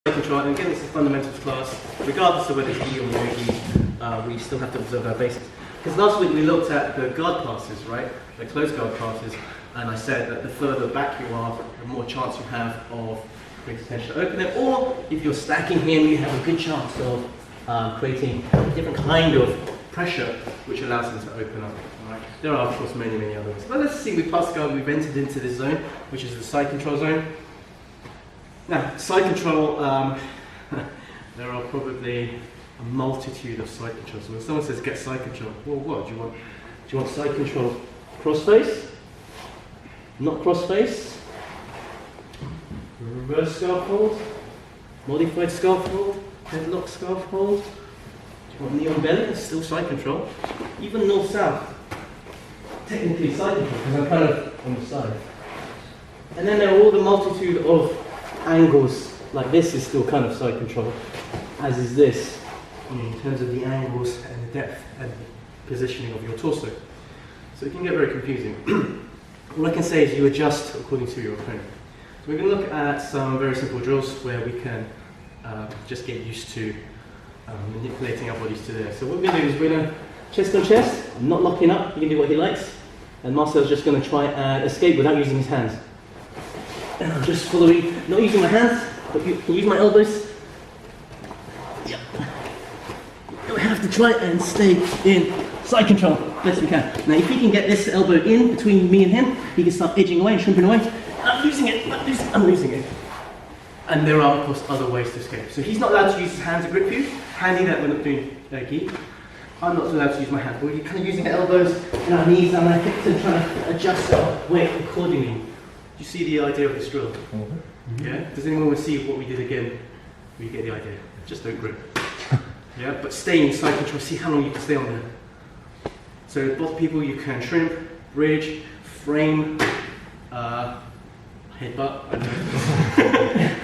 Control, and again, it's a fundamentals class. Regardless of whether it's gi or no-gi, we still have to observe our basics. Because last week we looked at the guard passes, right? The closed guard passes, and I said that the further back you are, the more chance you have of creating tension to open it. Or if you're stacking him, you have a good chance of creating a different kind of pressure, which allows him to open up. Right? There are, of course, many, many other ways. But let's see, with pass guard, we've entered into this zone, which is the side control zone. Now, side control, there are probably a multitude of side controls. So when someone says get side control, well, what do you want side control cross face? Not cross face? Reverse scarf hold? Modified scarf hold? Headlock scarf hold? Do you want knee on belly? It's still side control. Even north-south, technically side control, because I'm kind of on the side. And then there are all the multitude of angles, like this is still kind of side control, as is this, in terms of the angles and the depth and positioning of your torso. So it can get very confusing. All I can say is you adjust according to your opponent. So we're going to look at some very simple drills where we can just get used to manipulating our bodies to there. So what we're going to do is we're going to chest on chest. I'm not locking up, he can do what he likes, and Marcel's just going to try and escape without using his hands. And I'm just following, not using my hands, but you can use my elbows. Yep. I have to try and stay in side control best we can. Now, if he can get this elbow in between me and him, he can start edging away and shrimping away. I'm losing it, I'm losing it. And there are, of course, other ways to escape. So he's not allowed to use his hands to grip you, handy that we're not doing gi. I'm not allowed to use my hands. We're kind of using the elbows and our knees and our hips and trying to adjust our weight accordingly. You see the idea of this drill? Mm-hmm. Yeah? Does anyone want to see what we did again? You get the idea. Just don't grip. Yeah? But stay in side control. See how long you can stay on there. So both people, you can shrimp, bridge, frame, headbutt.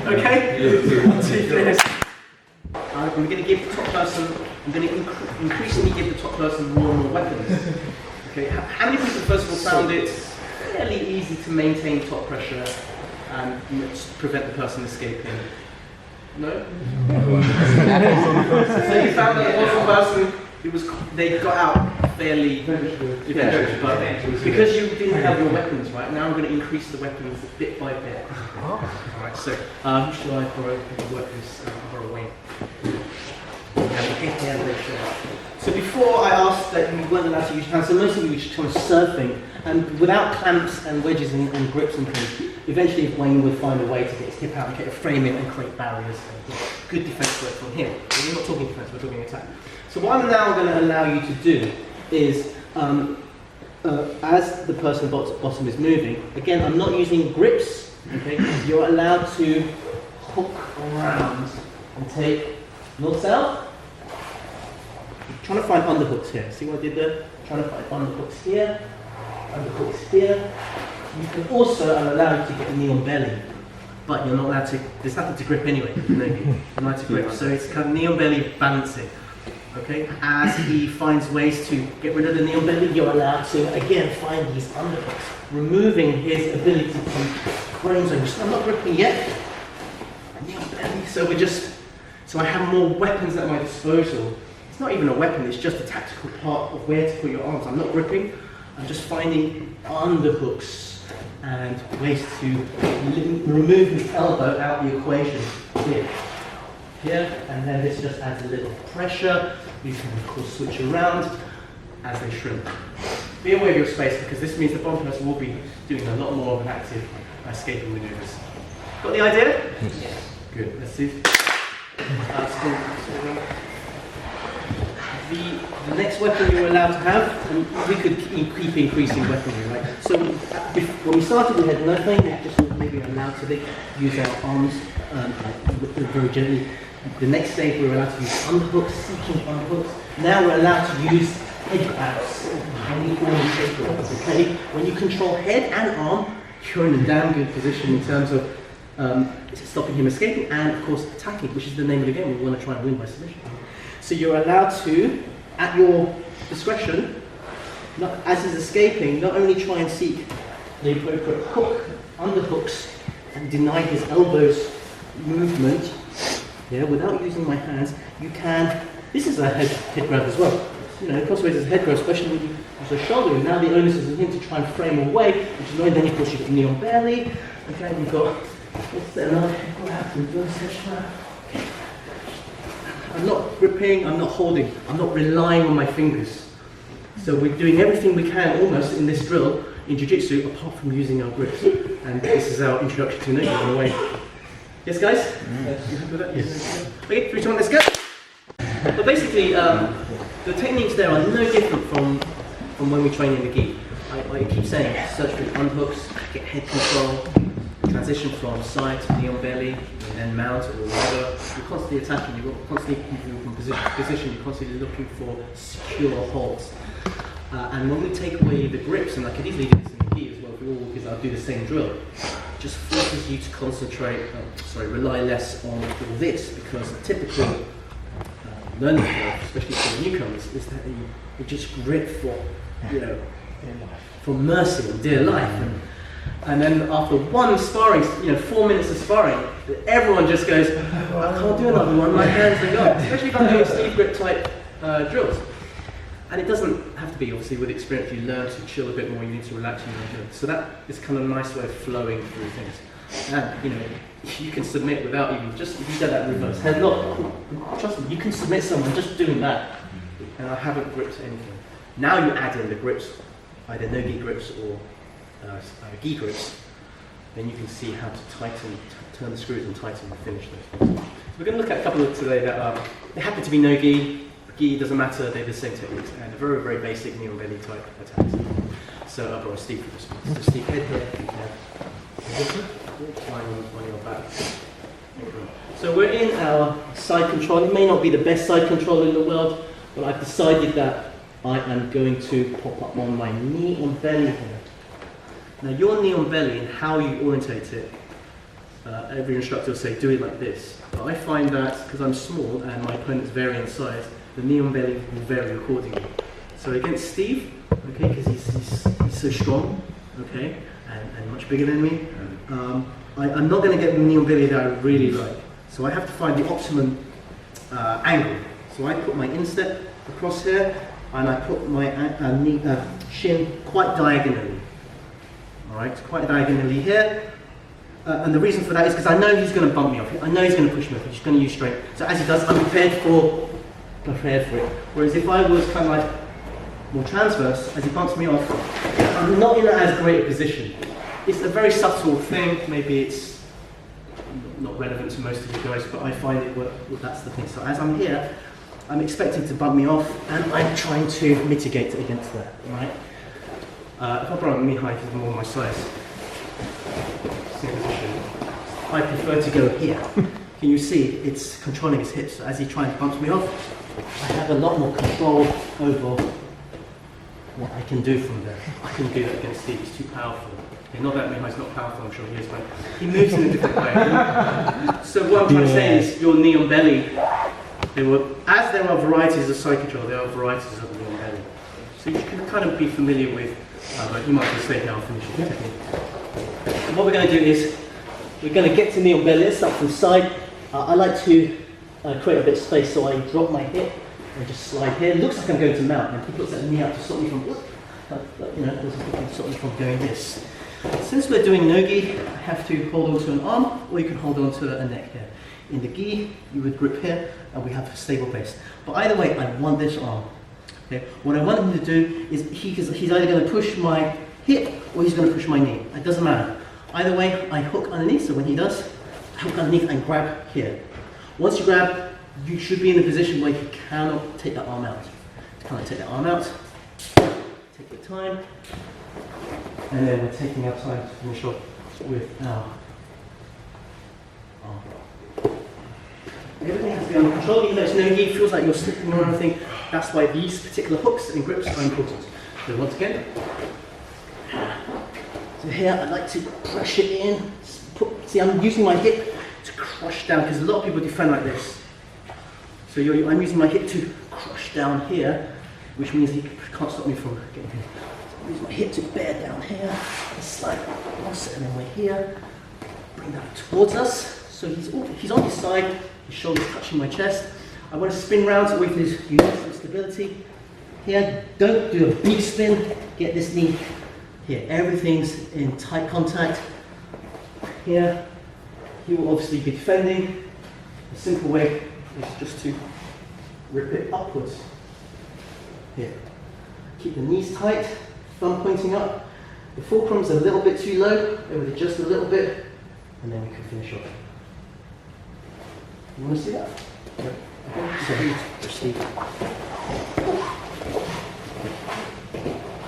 Okay? 1, 2, 3. I'm going to give the top person. I'm going to increasingly give the top person more and more weapons. Okay? How many people first of all found it fairly easy to maintain top pressure and prevent the person escaping? No? So you found that the bottom person, they got out fairly eventually, but because you didn't have your weapons, right, now I'm going to increase the weapons bit by bit. Alright, so who should I work this away? So before I asked that you weren't allowed to use your hands, so most of you were just kind of surfing, and without clamps and wedges and grips and things, eventually Wayne would find a way to get his hip out and get a frame in and create barriers. And good defense work from him. We're not talking defense, we're talking attack. So what I'm now going to allow you to do is, as the person bottom is moving, again, I'm not using grips, okay? You're allowed to hook around and take north-south. I'm trying to find underhooks here. See what I did there? I'm trying to find underhooks here, underhooks here. You can also, I'm allowed you to get a knee on belly, but you're not allowed to, there's nothing to grip anyway. You're not allowed to grip. So it's kind of knee on belly balancing. Okay? As he finds ways to get rid of the knee on belly, you're allowed to, again, find these underhooks, removing his ability to frame zone. I'm not gripping yet. Knee on belly. So I have more weapons at my disposal. It's not even a weapon, it's just a tactical part of where to put your arms. I'm not gripping, I'm just finding underhooks and ways to remove his elbow out of the equation. Here, and then this just adds a little pressure. You can of course switch around as they shrimp. Be aware of your space, because this means the bottom person will be doing a lot more of an active escaping maneuvers. Got the idea? Yes. Good, let's see. The next weapon you're allowed to have, and we could keep increasing weaponry, right? So when we started, we had nothing, just maybe allowed to use our arms very gently. The next stage, we were allowed to use underhooks, seeking underhooks. Now we're allowed to use head grabs, okay? When you control head and arm, you're in a damn good position in terms of stopping him escaping and, of course, attacking, which is the name of the game. We want to try and win by submission. So you're allowed to, at your discretion, as he's escaping, not only try and seek the appropriate hook, underhooks, and deny his elbows movement, yeah, without using my hands, you can, this is a head grab as well. You know, crossways is a head grab, especially when you use a shoulder. Now the onus is on him to try and frame away, which is annoying. Then of course you've got knee on belly. Okay, you've got, what's that, another head grab, reverse head grab. I'm not gripping, I'm not holding, I'm not relying on my fingers. So we're doing everything we can almost in this drill in Jiu-Jitsu apart from using our grips. And this is our introduction to NoGi in a way. Yes guys? Yes. You happy with that? Yes. Okay, 3, 2, 1, let's go! But basically, the techniques there are no different from when we train in the gi. I keep saying, search for underhooks, get head control, transition from side to knee on belly, and then mount or whatever. You're constantly attacking, you're constantly moving from position to position, you're constantly looking for secure holds. And when we take away the grips, and I could easily do this in the gi as well, because I'll do the same drill, it just forces you to concentrate, rely less on all this, because a typical learning curve, especially for the newcomers, is that you just grip for, you know, for mercy and dear life. And then after one sparring, 4 minutes of sparring, everyone just goes, I can't do another one, my hands are gone. Especially if I'm doing sleeve grip type drills. And it doesn't have to be, obviously, with experience you learn to chill a bit more, you need to relax your mind. So that is kind of a nice way of flowing through things. And, you can submit without even, if you get that reverse headlock, trust me, you can submit someone just doing that. And I haven't gripped anything. Now you add in the grips, either no-gi grips or gi grips, then you can see how to tighten, turn the screws and tighten and finish those things. So we're going to look at a couple of today that they happen to be no-gi. Gi doesn't matter, they're the same techniques, and they're very, very basic knee on belly type attacks. So I've got a steep response. So steep head here, on your back. So we're in our side control. It may not be the best side control in the world, but I've decided that I am going to pop up on my knee on belly here. Now your knee on belly and how you orientate it, every instructor will say do it like this. But I find that because I'm small and my opponents vary in size, the knee on belly will vary accordingly. So against Steve, okay, because he's so strong, okay, and much bigger than me, I'm not going to get the knee on belly that I really like. So I have to find the optimum angle. So I put my instep across here, and I put my shin quite diagonally. All right, quite diagonally here. And the reason for that is because I know he's going to bump me off. I know he's going to push me off. He's going to use strength. So as he does, I'm prepared for it. Whereas if I was kind of like more transverse, as he bumps me off, I'm not in as great a position. It's a very subtle thing. Maybe it's not relevant to most of you guys, but I find that's the thing. So as I'm here, I'm expecting to bump me off, and I'm trying to mitigate against that. Right? If I brought knee height is more my size, same position, I prefer to go here. Can you see it's controlling his hips? So as he tries to bump me off, I have a lot more control over what I can do from there. I can do that against Steve, he's too powerful. Okay, not that he's not powerful, I'm sure he is, but he moves in a different way. So what I'm trying to say is your knee on belly, as there are varieties of side control, there are varieties of knee on belly. So you can kind of be familiar with, but you might just say now, I'll finish the technique. And what we're going to do is, we're going to get to knee on belly, let's start from the side. I like to create a bit of space, so I drop my hip and just slide here. It looks like I'm going to mount, and he puts that knee out to stop me from, stop me from doing this. Since we're doing no-gi, I have to hold on to an arm, or you can hold on to a neck here. In the gi, you would grip here, and we have a stable base. But either way, I want this arm. Okay? What I want him to do is, he's either going to push my hip, or he's going to push my knee. It doesn't matter. Either way, I hook underneath, so when he does, I hook underneath and grab here. Once you grab, you should be in a position where you cannot take that arm out. You cannot take that arm out. Take your time. And then we're taking our time to finish off with our arm. Everything has to be under control, even though it's no-gi, it feels like you're slipping or anything. That's why these particular hooks and grips are important. So once again, so here I like to press it in. See, I'm using my hip to crush down, because a lot of people defend like this. So I'm using my hip to crush down here, which means he can't stop me from getting in. So I use my hip to bear down here, and slide across, and then we're here. Bring that towards us. So he's on his side, his shoulders touching my chest. I want to spin round away from his universal stability. Here, don't do a big spin, get this knee here. Everything's in tight contact. Here, he will obviously be defending. A simple way is just to rip it upwards. Here. Keep the knees tight, thumb pointing up. The fulcrum's a little bit too low, I would adjust a little bit, and then we can finish off. You want to see that? Yep. Okay, so proceed.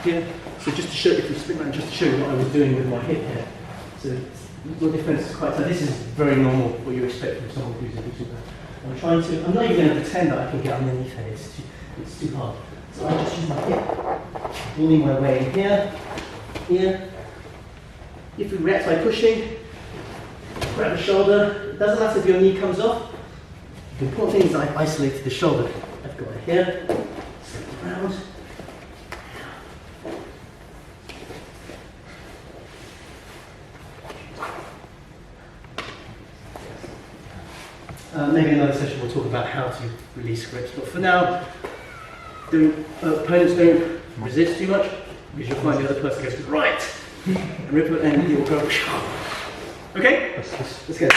Here, so just to show you, if you spin around, just to show you what I was doing with my hip here. So your defense is quite tight. This is very normal, what you expect from someone who's a YouTuber. I'm not even going to pretend that I can get underneath here, it's too hard. So I just use my hip, pulling my way in here, here. If you react by pushing, grab the shoulder. It doesn't matter if your knee comes off. The important thing is I've isolated the shoulder. I've got it here, slip it around. Maybe another session we'll talk about how to release grips, but for now, opponents don't resist too much, because you'll find the other person goes right, and rip it, and you'll go. Okay? Let's go.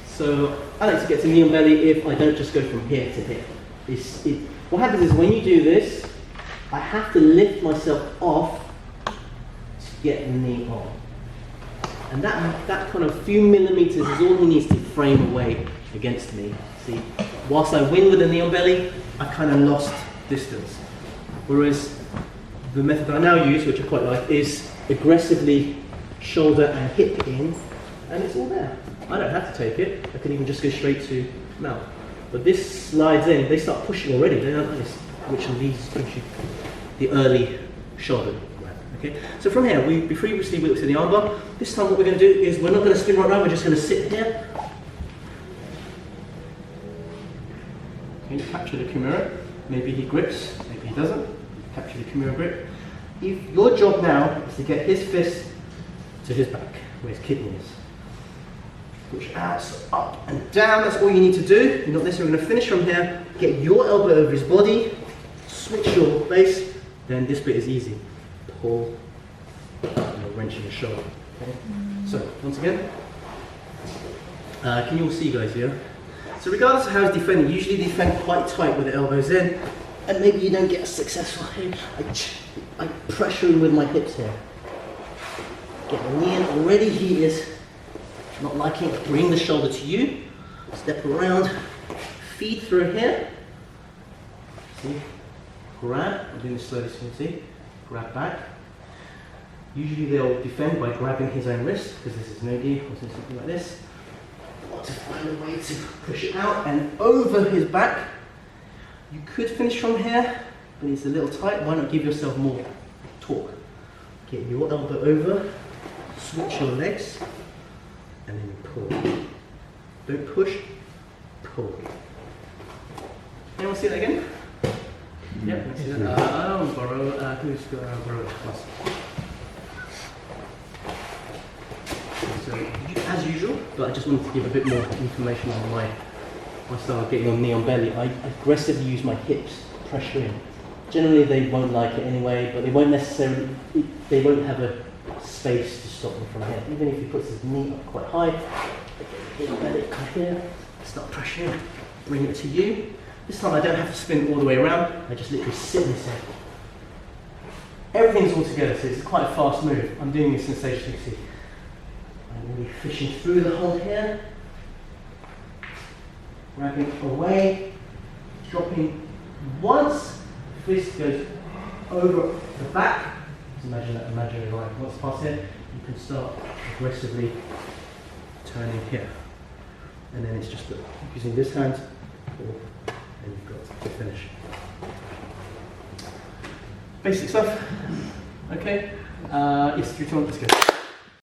So I like to get to knee on belly if I don't just go from here to here. What happens is when you do this, I have to lift myself off to get the knee on. And that kind of few millimeters is all he needs to frame away against me. See, whilst I win with the knee on belly, I kind of lost distance. Whereas the method that I now use, which I quite like, is aggressively shoulder and hip in, and it's all there. I don't have to take it. I can even just go straight to mount. But this slides in. They start pushing already, don't they? Which leads to the early shoulder. Okay, so from here, we previously looked at the armbar. This time what we're going to do is we're not going to spin right around, we're just going to sit here. Okay, capture the Kimura. Maybe he grips, maybe he doesn't. Capture the Kimura grip. Your job now is to get his fist to his back, where his kidney is. Push out, so up and down, that's all you need to do. You're not necessarily going to finish from here. Get your elbow over his body, switch your base, then this bit is easy. Pull, and wrenching your shoulder. Okay? So, once again, can you all see, guys, here? So regardless of how he's defending, usually defend quite tight with the elbows in, and maybe you don't get a successful hit. I pressure him with my hips here. Get the knee in, already he is not liking it. Bring the shoulder to you, step around, feed through here. See? Grab, I'm doing this slowly so you can see. Grab back. Usually they'll defend by grabbing his own wrist, because this is NoGi, or something like this. Want to find a way to push it out and over his back. You could finish from here, but it's a little tight. Why not give yourself more torque? Get your elbow over, switch your legs, and then you pull. Don't push, pull. Anyone see that again? Yep, let's see that. Borrow, who's borrow plus. So, as usual, but I just wanted to give a bit more information on my style of getting on knee on belly. I aggressively use my hips, pressure in. Generally they won't like it anyway, but they won't necessarily, they won't have a space to stop them from here. Even if he puts his knee up quite high, I get his belly come here, start pressuring, bring it to you. This time I don't have to spin all the way around, I just literally sit in this head. Everything's all together, so it's quite a fast move. I'm doing this sensationally, see. I'm really fishing through the hole here, grabbing away, dropping once, fist goes over the back. Just imagine that imaginary line. Once past here, you can start aggressively turning here. And then it's just using this hand, and you've got to finish. Basic stuff. Okay. Yes, 3, 2, 1, let's go.